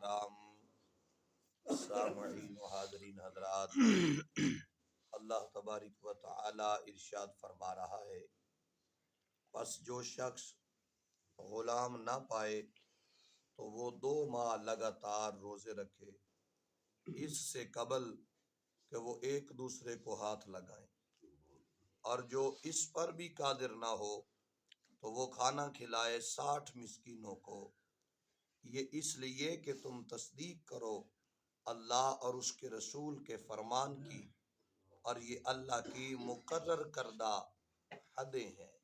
کرام، سامعین و حاضرین حضرات، اللہ تبارک و تعالی ارشاد فرما رہا ہے، پس جو شخص غلام نہ پائے تو وہ 2 ماہ لگاتار روزے رکھے، اس سے قبل کہ وہ ایک دوسرے کو ہاتھ لگائیں، اور جو اس پر بھی قادر نہ ہو تو وہ کھانا کھلائے 60 مسکینوں کو، یہ اس لیے کہ تم تصدیق کرو اللہ اور اس کے رسول کے فرمان کی، اور یہ اللہ کی مقرر کردہ حدیں ہیں۔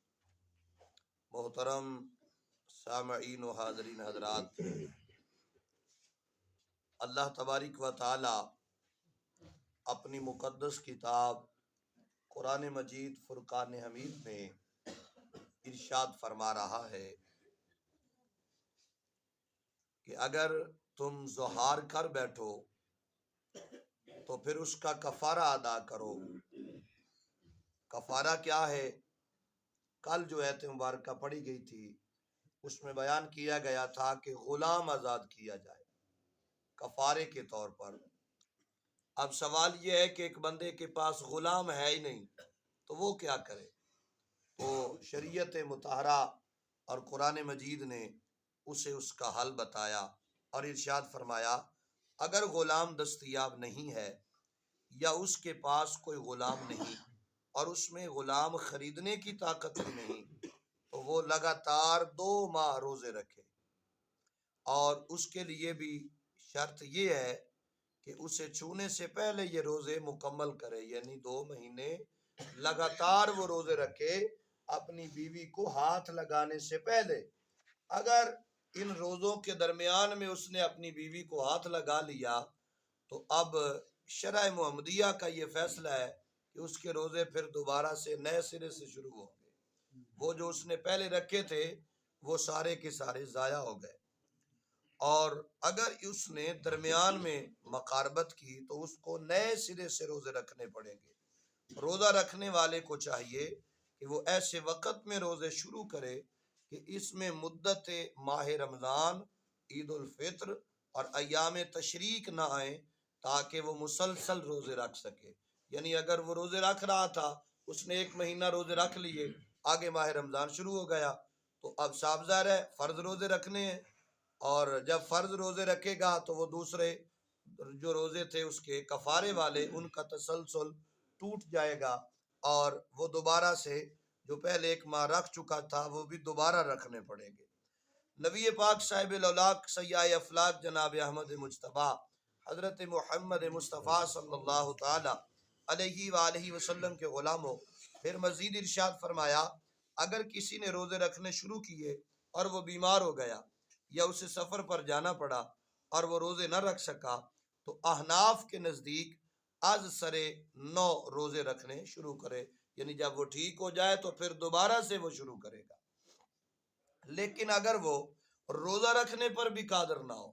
محترم سامعین و حاضرین حضرات، اللہ تبارک و تعالی اپنی مقدس کتاب قرآن مجید فرقان حمید میں ارشاد فرما رہا ہے کہ اگر تم ظہار کر بیٹھو تو پھر اس کا کفارہ ادا کرو۔ کفارہ کیا ہے؟ کل جو ایت مبارکہ پڑھی گئی تھی اس میں بیان کیا گیا تھا کہ غلام آزاد کیا جائے کفارے کے طور پر۔ اب سوال یہ ہے کہ ایک بندے کے پاس غلام ہے ہی نہیں تو وہ کیا کرے؟ تو شریعت مطہرہ اور قرآن مجید نے اسے اس کا حل بتایا اور ارشاد فرمایا اگر غلام دستیاب نہیں ہے یا اس کے پاس کوئی غلام نہیں اور اس میں غلام خریدنے کی طاقت بھی نہیں تو وہ لگاتار 2 ماہ روزے رکھے، اور اس کے لیے بھی شرط یہ ہے کہ اسے چھونے سے پہلے یہ روزے مکمل کرے، یعنی 2 مہینے لگاتار وہ روزے رکھے اپنی بیوی کو ہاتھ لگانے سے پہلے۔ اگر ان روزوں کے درمیان میں اس نے اپنی بیوی کو ہاتھ لگا لیا تو اب شرع محمدیہ کا یہ فیصلہ ہے کہ اس کے روزے پھر دوبارہ سے نئے سرے سے شروع ہوں گے، وہ جو اس نے پہلے رکھے تھے وہ سارے کے سارے ضائع ہو گئے۔ اور اگر اس نے درمیان میں مقاربت کی تو اس کو نئے سرے سے روزے رکھنے پڑیں گے۔ روزہ رکھنے والے کو چاہیے کہ وہ ایسے وقت میں روزے شروع کرے کہ اس میں مدت ماہ رمضان، عید الفطر اور ایام تشریق نہ آئیں تاکہ وہ مسلسل روزے رکھ سکے۔ یعنی اگر وہ روزے رکھ رہا تھا، اس نے 1 مہینہ روزے رکھ لیے، آگے ماہ رمضان شروع ہو گیا تو اب صاف ظاہر ہے فرض روزے رکھنے ہیں، اور جب فرض روزے رکھے گا تو وہ دوسرے جو روزے تھے اس کے کفارے والے ان کا تسلسل ٹوٹ جائے گا، اور وہ دوبارہ سے جو پہلے 1 ماہ رکھ چکا تھا وہ بھی دوبارہ رکھنے پڑیں گے۔ نبی پاک صاحب الاولاق سیاہ افلاق جناب احمد مجتبی حضرت محمد مصطفیٰ صلی اللہ تعالی علیہ وآلہ وسلم کے غلاموں، پھر مزید ارشاد فرمایا اگر کسی نے روزے رکھنے شروع کیے اور وہ بیمار ہو گیا یا اسے سفر پر جانا پڑا اور وہ روزے نہ رکھ سکا تو احناف کے نزدیک از سرے 9 روزے رکھنے شروع کرے، یعنی جب وہ ٹھیک ہو جائے تو پھر دوبارہ سے وہ شروع کرے گا۔ لیکن اگر وہ روزہ رکھنے پر بھی قادر نہ ہو،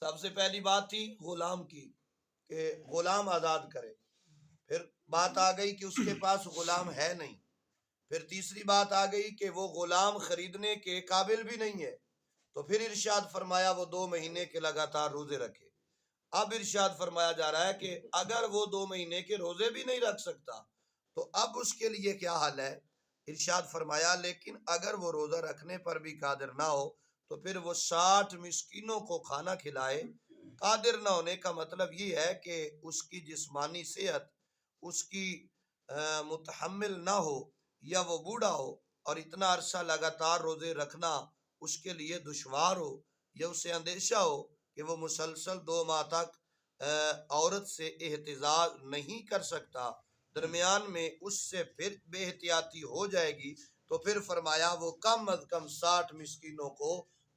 سب سے پہلی بات تھی غلام کی کہ غلام آزاد کرے، پھر بات آ گئی کہ اس کے پاس غلام ہے نہیں، پھر تیسری بات آ گئی کہ وہ غلام خریدنے کے قابل بھی نہیں ہے، تو پھر ارشاد فرمایا وہ 2 مہینے کے لگاتار روزے رکھے۔ اب ارشاد فرمایا جا رہا ہے کہ اگر وہ 2 مہینے کے روزے بھی نہیں رکھ سکتا تو اب اس کے لیے کیا حل ہے؟ ارشاد فرمایا لیکن اگر وہ روزہ رکھنے پر بھی قادر نہ ہو تو پھر وہ 60 مسکینوں کو کھانا کھلائے۔ قادر نہ ہونے کا مطلب یہ ہے کہ اس کی جسمانی صحت اس کی متحمل نہ ہو، یا وہ بوڑھا ہو اور اتنا عرصہ لگاتار روزے رکھنا اس کے لیے دشوار ہو، یا اسے اندیشہ ہو کہ وہ مسلسل 2 ماہ تک عورت سے احتجاج نہیں کر سکتا، درمیان میں اس سے پھر بے احتیاطی ہو جائے گی تو پھر فرمایا وہ کم از کم 60 مسکینوں کو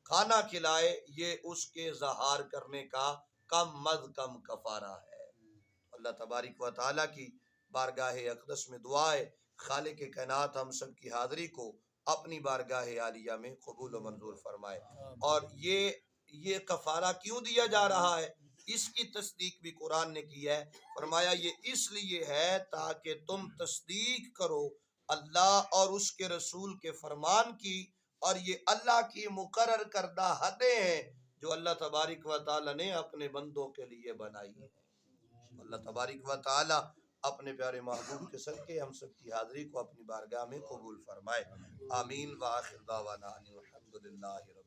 کھانا کھلائے، یہ اس کے ظہار کرنے کا کم از کم کفارہ ہے۔ اللہ تبارک و تعالیٰ کی بارگاہ اقدس میں دعا ہے خالق کائنات ہم سب کی حاضری کو اپنی بارگاہ عالیہ میں قبول و منظور فرمائے۔ اور یہ کفارہ کیوں دیا جا رہا ہے؟ اس کی تصدیق بھی قرآن نے کی ہے، فرمایا یہ اس لیے ہے تاکہ تم تصدیق کرو اللہ اور اس کے رسول کے فرمان کی، اور یہ اللہ کی مقرر کردہ حدیں ہیں، جو اللہ تبارک و تعالی نے اپنے بندوں کے لیے بنائی ہے۔ اللہ تبارک و تعالی اپنے پیارے محبوب کے صدقے ہم سب کی حاضری کو اپنی بارگاہ میں قبول فرمائے۔ آمین۔ وآخر دعوانا الحمدللہ رب